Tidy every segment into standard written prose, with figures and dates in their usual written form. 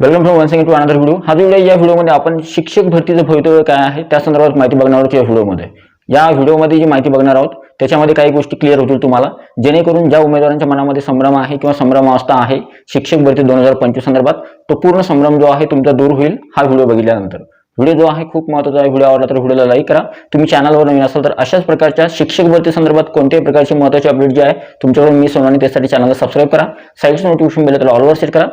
Welcome from once again to another video. हा जो video या व्हिडिओमध्ये आपण शिक्षक भरतीचं भवितव्य काय आहे त्या संदर्भात माहिती बघणार आहोत। या व्हिडिओमध्ये जी माहिती बघणार आहोत त्याच्यामध्ये काही गोष्टी क्लिअर होतील तुम्हाला, जेणेकरून ज्या उमेदवारांच्या मनामध्ये संभ्रम आहे किंवा संभ्रमावस्था आहे शिक्षक भरती 2025 संदर्भात तो पूर्ण संभ्रम जो आहे तुमचा दूर होईल हा व्हिडिओ बघितल्यानंतर। व्हिडिओ जो आहे खूप महत्त्वाचा आहे। व्हिडिओ आवडला तर व्हिडिओला लाईक करा। तुम्ही चॅनलवर नवीन असाल तर अशाच प्रकारच्या शिक्षक भरती संदर्भात कोणत्याही प्रकारचे महत्त्वाचे अपडेट जे आहे तुमच्याकडून मिस होणार नाही त्यासाठी चॅनलला सबस्क्राईब करा। साईडचं नोटिफिकेशन बेल त्याला ऑलवर सेट करा।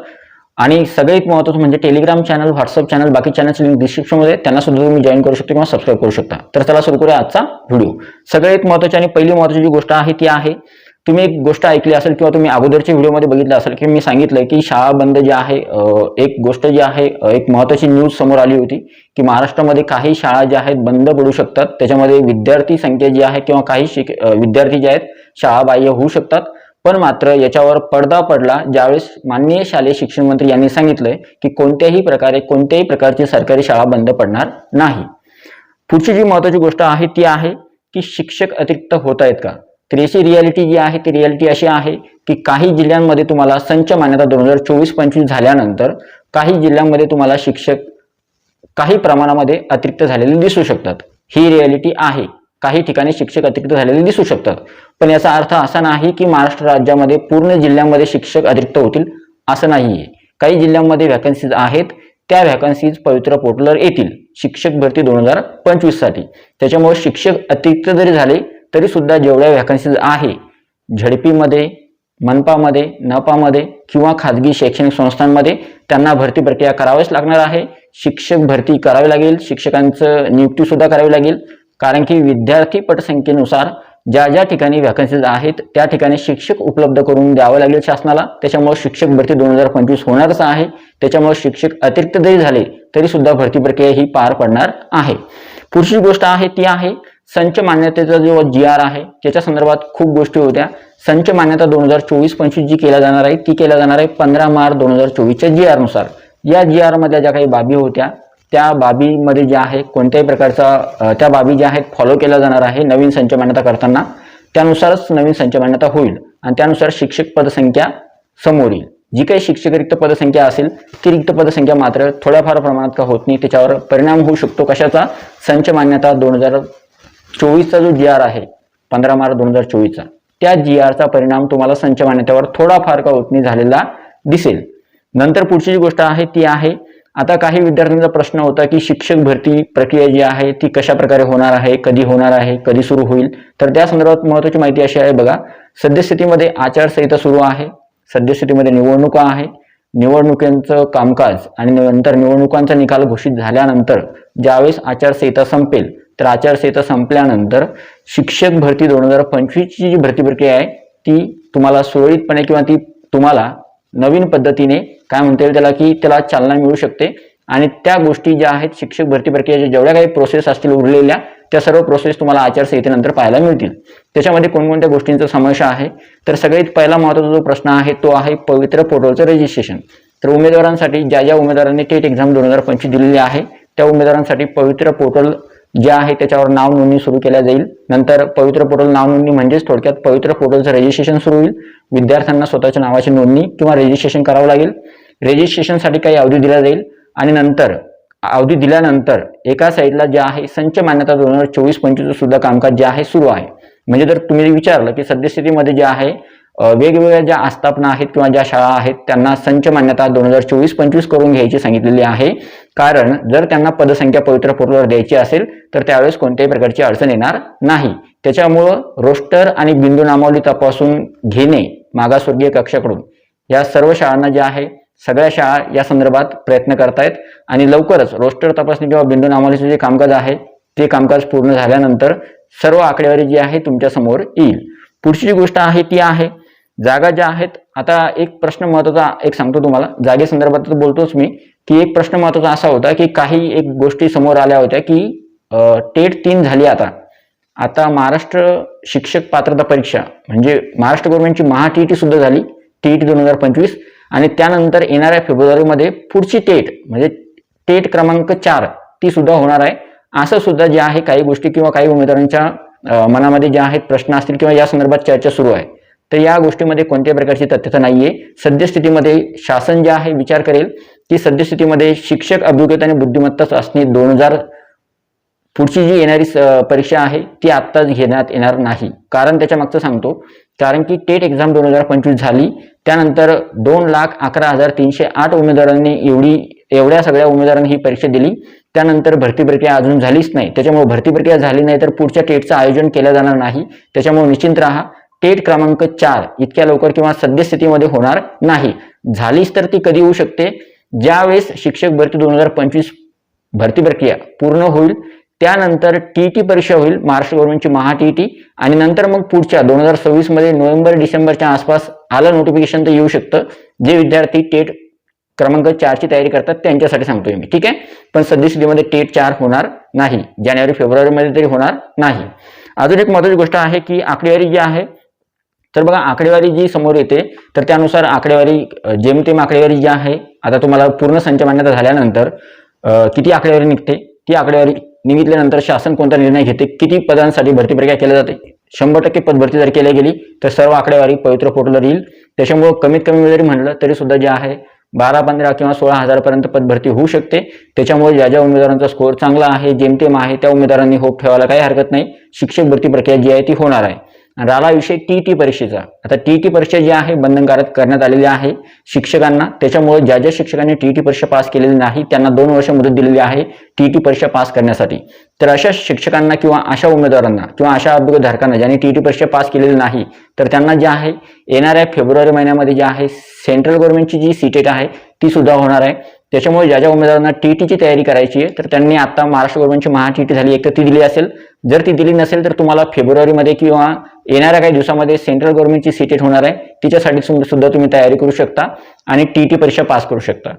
आणि सगळ्यात महत्त्वाचं म्हणजे टेलिग्राम चॅनल, व्हॉट्सअप चॅनल, बाकी चॅनलची लिंक डिस्क्रिप्शनमध्ये त्यांना सुद्धा तुम्ही जॉईन करू शकता किंवा सबस्क्राईब करू शकता। तर चला सुरू करूया आजचा व्हिडिओ। सगळ्यात महत्त्वाची आणि पहिली महत्त्वाची जी गोष्ट आहे ती आहे, तुम्ही एक गोष्ट ऐकली असेल किंवा तुम्ही अगोदरच्या व्हिडिओमध्ये बघितलं असेल की मी सांगितलंय की शाळा बंद जी आहे, एक गोष्ट जी आहे, एक महत्त्वाची न्यूज समोर आली होती की महाराष्ट्रामध्ये काही शाळा ज्या आहेत बंद पडू शकतात। त्याच्यामध्ये विद्यार्थी संख्या जी आहे किंवा काही विद्यार्थी जे आहेत शाळा बाह्य होऊ शकतात। पण मात्र याच्यावर पडदा पडला ज्यावेळेस माननीय शालेय शिक्षण मंत्री यांनी सांगितलंय की कोणत्याही प्रकारची सरकारी शाळा बंद पडणार नाही। पुढची जी महत्त्वाची गोष्ट आहे ती आहे की शिक्षक अतिरिक्त होत आहेत का। तर याची रियालिटी जी आहे ती रियालिटी अशी आहे की काही जिल्ह्यांमध्ये तुम्हाला संच मान्यता 2024-25 झाल्यानंतर काही जिल्ह्यांमध्ये तुम्हाला शिक्षक काही प्रमाणामध्ये अतिरिक्त झालेले दिसू शकतात। ही रियालिटी आहे। काही ठिकाणी शिक्षक अतिरिक्त झालेले दिसू शकतात, पण याचा अर्थ असा नाही की महाराष्ट्र राज्यामध्ये पूर्ण जिल्ह्यांमध्ये शिक्षक अतिरिक्त होतील असं नाहीये। काही जिल्ह्यांमध्ये व्हॅकन्सीज आहेत, त्या व्हॅकन्सीज पवित्र पोर्टलवर येतील शिक्षक भरती 2025 साठी। त्याच्यामुळे शिक्षक अतिरिक्त जरी झाले तरी सुद्धा जेवढ्या व्हॅकन्सीज आहे झडपीमध्ये, मनपामध्ये, नपामध्ये किंवा खाजगी शैक्षणिक संस्थांमध्ये त्यांना भरती प्रक्रिया करावीच लागणार आहे। शिक्षक भरती करावी लागेल, शिक्षकांचं नियुक्ती सुद्धा करावी लागेल, कारण की विद्यार्थी पटसंख्येनुसार ज्या ज्या ठिकाणी व्हॅकन्सीज आहेत त्या ठिकाणी शिक्षक उपलब्ध करून द्यावं लागेल शासनाला। त्याच्यामुळे शिक्षक भरती 2025 होणारच आहे। त्याच्यामुळे शिक्षक अतिरिक्त जरी झाले तरी सुद्धा भरती प्रक्रिया ही पार पडणार आहे। पुढची गोष्ट आहे ती आहे संच मान्यतेचा जो GR आहे त्याच्या संदर्भात खूप गोष्टी होत्या। संच मान्यता 2024-25 जी केल्या जाणार आहे ती केल्या जाणार आहे 15 मार्च 2024च्या GR नुसार। या GR मधल्या ज्या काही बाबी होत्या त्या बाबीमध्ये जे आहे कोणत्याही प्रकारचा त्या बाबी ज्या आहेत फॉलो केल्या जाणार आहे नवीन संच मान्यता करताना, त्यानुसारच नवीन संच मान्यता होईल आणि त्यानुसार शिक्षक पदसंख्या समोर येईल। जी काही शिक्षक रिक्त पदसंख्या असेल ती रिक्त पदसंख्या मात्र थोड्याफार प्रमाणात का होत नाही, त्याच्यावर परिणाम होऊ शकतो। कशाचा? संच मान्यता 2024चा जो GR आहे 15 मार्च 2024चा, त्या GRचा परिणाम तुम्हाला संच मान्यतेवर थोडाफार का होत नाही झालेला दिसेल। नंतर पुढची जी गोष्ट आहे ती आहे, आता काही विद्यार्थ्यांचा प्रश्न होता की शिक्षक भरती प्रक्रिया जी आहे ती कशा प्रकारे होणार आहे, कधी होणार आहे, कधी सुरू होईल। तर त्या संदर्भात महत्त्वाची माहिती अशी आहे बघा, सद्यस्थितीमध्ये आचारसंहिता सुरू आहे, सद्यस्थितीमध्ये निवडणुका आहे, निवडणुकांचं कामकाज आणि नंतर निवडणुकांचा निकाल घोषित झाल्यानंतर ज्यावेळेस आचारसंहिता संपेल तर आचारसंहिता संपल्यानंतर शिक्षक भरती 2025 ची जी भरती प्रक्रिया आहे ती तुम्हाला सुरळीतपणे किंवा ती तुम्हाला नवीन पद्धतीने काय म्हणता येईल त्याला की त्याला चालना मिळू शकते। आणि त्या गोष्टी ज्या आहेत शिक्षक भरती प्रक्रियेच्या जेवढ्या काही प्रोसेस असतील उरलेल्या त्या सर्व प्रोसेस तुम्हाला आचारसंहितेनंतर पाहायला मिळतील। त्याच्यामध्ये कोणकोणत्या गोष्टींचा समावेश आहे तर सगळ्यात पहिला महत्त्वाचा जो प्रश्न आहे तो आहे पवित्र पोर्टलचं रजिस्ट्रेशन। तर उमेदवारांसाठी ज्या उमेदवारांनी टेट एक्झाम 2025 दिलेली आहे त्या उमेदवारांसाठी पवित्र पोर्टल जे आहे त्याच्यावर नाव नोंदणी सुरू केल्या जाईल। नंतर पवित्र पोर्टल नाव नोंदणी म्हणजेच थोडक्यात पवित्र पोर्टलचं रजिस्ट्रेशन सुरू होईल। विद्यार्थ्यांना स्वतःच्या नावाची नोंदणी किंवा रजिस्ट्रेशन करावं लागेल। रजिस्ट्रेशनसाठी काही अवधी दिला जाईल आणि नंतर अवधी दिल्यानंतर एका साईडला जे आहे संच मान्यता 2024-25 सुद्धा कामकाज जे आहे सुरू आहे। म्हणजे जर तुम्ही विचारलं की सद्यस्थितीमध्ये जे आहे वेगवेगळ्या ज्या आस्थापना आहेत किंवा ज्या शाळा आहेत त्यांना संच मान्यता 2024-25 करून घ्यायची सांगितलेली आहे, कारण जर त्यांना पदसंख्या पवित्र पोर्टलवर द्यायची असेल तर त्यावेळेस कोणत्याही प्रकारची अडचण येणार नाही। त्याच्यामुळं रोस्टर आणि बिंदू नामावली तपासून घेणे मागासवर्गीय कक्षाकडून या सर्व शाळांना जे आहे सगळ्या शाळा या संदर्भात प्रयत्न करतायत आणि लवकरच रोस्टर तपासणी किंवा बिंदू नामावलीचे जे कामकाज आहे ते कामकाज पूर्ण झाल्यानंतर सर्व आकडेवारी जी आहे तुमच्या समोर येईल। पुढची जी गोष्ट आहे ती आहे जागा ज्या आहेत। आता एक प्रश्न महत्त्वाचा एक सांगतो तुम्हाला, जागेसंदर्भात बोलतोच मी की एक प्रश्न महत्त्वाचा असा होता की काही एक गोष्टी समोर आल्या होत्या की टेट 3 झाली आता महाराष्ट्र शिक्षक पात्रता परीक्षा म्हणजे महाराष्ट्र गव्हर्नमेंटची TET सुद्धा झाली, TET 2025, आणि त्यानंतर येणाऱ्या फेब्रुवारीमध्ये पुढची टेट म्हणजे टेट क्रमांक 4 ती सुद्धा होणार आहे। असं सुद्धा जे आहे काही गोष्टी किंवा काही उमेदवारांच्या मनामध्ये ज्या आहेत प्रश्न असतील किंवा या संदर्भात चर्चा सुरू आहे। तर या गोष्टीमध्ये कोणत्याही प्रकारची तथ्यता नाहीये. सद्यस्थितीमध्ये शासन जे आहे विचार करेल की सद्यस्थितीमध्ये शिक्षक अभियोग्यता आणि बुद्धिमत्ता चाचणी 2000 पुढची जी येणारी परीक्षा आहे ती आत्ताच घेण्यात येणार नाही. कारण त्याच्या मागचं सांगतो, कारण की टेट एक्झाम 2025 झाली, त्यानंतर 2,11,308 उमेदवारांनी एवढ्या सगळ्या उमेदवारांनी ही परीक्षा दिली. त्यानंतर भरती प्रक्रिया अजून झालीच नाही. त्याच्यामुळे भरती प्रक्रिया झाली नाही तर पुढच्या टेटचं आयोजन केलं जाणार नाही. त्याच्यामुळे निश्चिंत राहा, टेट क्रमांक 4 इतक्या लवकर किंवा सद्यस्थितीमध्ये होणार नाही. झालीच तर ती कधी होऊ शकते, ज्यावेळेस शिक्षक भरती 2025 भरती प्रक्रिया पूर्ण होईल, त्यानंतर टीईटी परीक्षा होईल, महाराष्ट्र गव्हर्नमेंटची महा-टीईटी, आणि नंतर मग पुढच्या 2026 मध्ये नोव्हेंबर-डिसेंबरच्या आसपास आलं नोटिफिकेशन तर येऊ शकतं. जे विद्यार्थी टेट क्रमांक 4 ची तयारी करतात त्यांच्यासाठी सांगतोय मी, ठीक आहे. पण सद्यस्थितीमध्ये टेट 4 होणार नाही, जानेवारी-फेब्रुवारी मध्ये तरी होणार नाही. अजून एक महत्त्वाची गोष्ट आहे की आकडेवारी जी आहे, तर बघा आकडेवारी जी समोर येते तर त्यानुसार आकडेवारी जेमतेम आकडेवारी जी आहे, आता तुम्हाला पूर्ण संच मान्यता झाल्यानंतर किती आकडेवारी निघते, ती आकडेवारी निघितल्यानंतर शासन कोणता निर्णय घेते, किती पदांसाठी भरती प्रक्रिया केली जाते, 100% पदभरती जर केली गेली तर सर्व आकडेवारी पवित्र पोर्टलवर येईल. त्याच्यामुळे कमीत कमी जरी म्हणलं तरी सुद्धा जे आहे 12-15 किंवा 16,000 पर्यंत पदभरती होऊ शकते. त्याच्यामुळे ज्या उमेदवारांचा स्कोअर चांगला आहे, जेमतेम आहे, त्या उमेदवारांनी होप ठेवायला काही हरकत नाही. शिक्षक भरती प्रक्रिया जी आहे ती होणार आहे. राहिला विषय टीईटी परीक्षेचा. आता टीईटी परीक्षा जी आहे बंधनकारक करण्यात आलेली आहे शिक्षकांना. त्याच्यामुळे ज्या शिक्षकांनी टीईटी परीक्षा पास केलेली नाही त्यांना 2 वर्ष मुदत दिलेली आहे टीईटी परीक्षा पास करण्यासाठी. तर अशा शिक्षकांना किंवा अशा उमेदवारांना किंवा अशा अभियोगधारकांना ज्यांनी टीईटी परीक्षा पास केलेली नाही तर त्यांना जे आहे येणाऱ्या फेब्रुवारी महिन्यामध्ये जे आहे सेंट्रल गव्हर्नमेंटची जी सीटेट आहे ती सुद्धा होणार आहे. त्याच्यामुळे ज्या उमेदवारांना टीईटीची तयारी करायची आहे तर त्यांनी आता महाराष्ट्र गव्हर्नमेंटची महा-टीईटी झाली एक तर ती दिली असेल. जर ती दिली नसेल तर तुम्हाला फेब्रुवारीमध्ये किंवा येणाऱ्या काही दिवसामध्ये सेंट्रल गव्हर्नमेंटची सीटेट होणार आहे, तिच्यासाठी सुद्धा तुम्ही तयारी करू शकता आणि टीईटी परीक्षा पास करू शकता.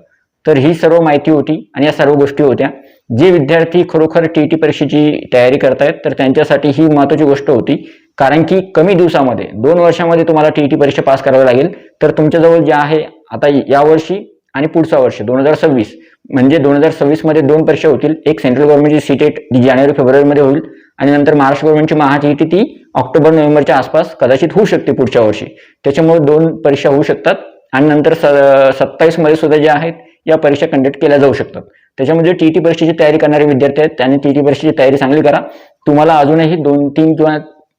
तर ही सर्व माहिती होती आणि या सर्व गोष्टी होत्या. जे विद्यार्थी खरोखर टीईटी परीक्षेची तयारी करतायत तर त्यांच्यासाठी ही महत्त्वाची गोष्ट होती, कारण की कमी दिवसामध्ये 2 वर्षामध्ये तुम्हाला टीईटी परीक्षा पास करावी लागेल. तर तुमच्याजवळ जे आहे आता यावर्षी आणि पुढचा वर्ष 2026 म्हणजे 2026 मध्ये 2 परीक्षा होतील. एक सेंट्रल गव्हर्नमेंटची सीटेट जी जानेवारी-फेब्रुवारी मध्ये होईल आणि नंतर महाराष्ट्र गव्हर्नमेंटची महा-टीईटी ती ऑक्टोबर-नोव्हेंबरच्या आसपास कदाचित होऊ शकते पुढच्या वर्षी. त्याच्यामुळे 2 परीक्षा होऊ शकतात आणि नंतर 27 मध्ये सुद्धा जे आहेत या परीक्षा कंडक्ट केल्या जाऊ शकतात. त्याच्यामध्ये टीईटी परीक्षेची तयारी करणारे विद्यार्थी आहेत त्यांनी टीईटी परीक्षेची तयारी चांगली करा. तुम्हाला अजूनही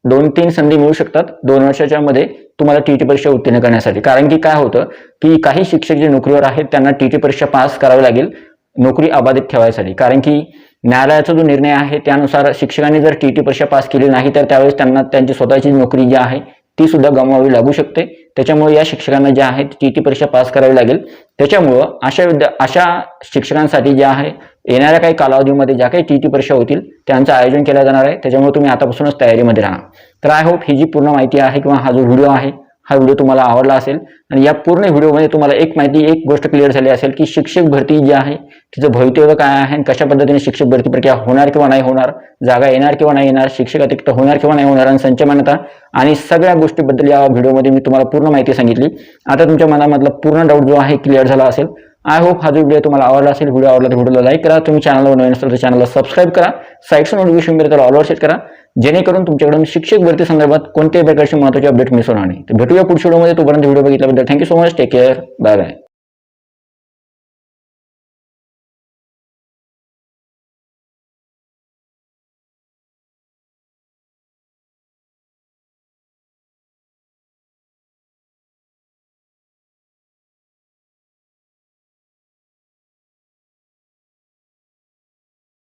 2-3 संधी मिळू शकतात 2 वर्षाच्या मध्ये तुम्हाला टीईटी परीक्षा उत्तीर्ण करण्यासाठी. कारण की काय होतं की काही शिक्षक जे नोकरीवर आहेत त्यांना टीईटी परीक्षा पास करावी लागेल नोकरी अबाधित ठेवायसाठी. कारण की न्यायालयाचा जो निर्णय आहे त्यानुसार शिक्षकांनी जर टीईटी परीक्षा पास केली नाही तर त्यावेळेस त्यांना त्यांची स्वतःची नोकरी जी आहे ती सुद्धा गमवावी लागू शकते. त्याच्यामुळे या शिक्षकांना जे आहे टीईटी परीक्षा पास करावी लागेल. त्याच्यामुळं अशा शिक्षकांसाठी जे आहे येणाऱ्या काही कालावधीमध्ये ज्या काही टीईटी परीक्षा होतील त्यांचं आयोजन केलं जाणार आहे. त्याच्यामुळे तुम्ही आतापासूनच तयारीमध्ये राहा. तर आय होप ही जी पूर्ण माहिती आहे किंवा हा जो व्हिडिओ आहे हा व्हिडिओ तुम्हाला आवडला असेल आणि या पूर्ण व्हिडिओमध्ये तुम्हाला एक गोष्ट क्लिअर झाली असेल की शिक्षक भरती जी आहे तिचं भवितव्य काय आहे आणि कशा पद्धतीने शिक्षक भरती प्रक्रिया होणार किंवा नाही होणार, जागा येणार किंवा नाही येणार, शिक्षक अतिरिक्त होणार किंवा नाही होणार आणि संच मान्यता आणि सगळ्या गोष्टीबद्दल या व्हिडिओमध्ये मी तुम्हाला पूर्ण माहिती सांगितली. आता तुमच्या मनामधला पूर्ण डाऊट जो आहे क्लिअर झाला असेल. आय होप हा जो व्हिडिओ तुम्हाला आवडला असेल. व्हिडिओ आवडला तर व्हिडिओला लाईक करा. तुम्ही चॅनलवर नवीन असाल तर चॅनलला सबस्क्राईब करा. साईटचं नोटिफिकेशन मिळेल तर ऑलवर सेट करा, जेणेकरून तुमच्याकडून शिक्षक भरती संदर्भात कोणत्याही प्रकारची महत्त्वाची अपडेट मिस होणार नाही. तर भेटूया पुढच्या व्हिडिओमध्ये. तोपर्यंत व्हिडिओ बघितल्याबद्दल thank you so much. Take care. Bye bye.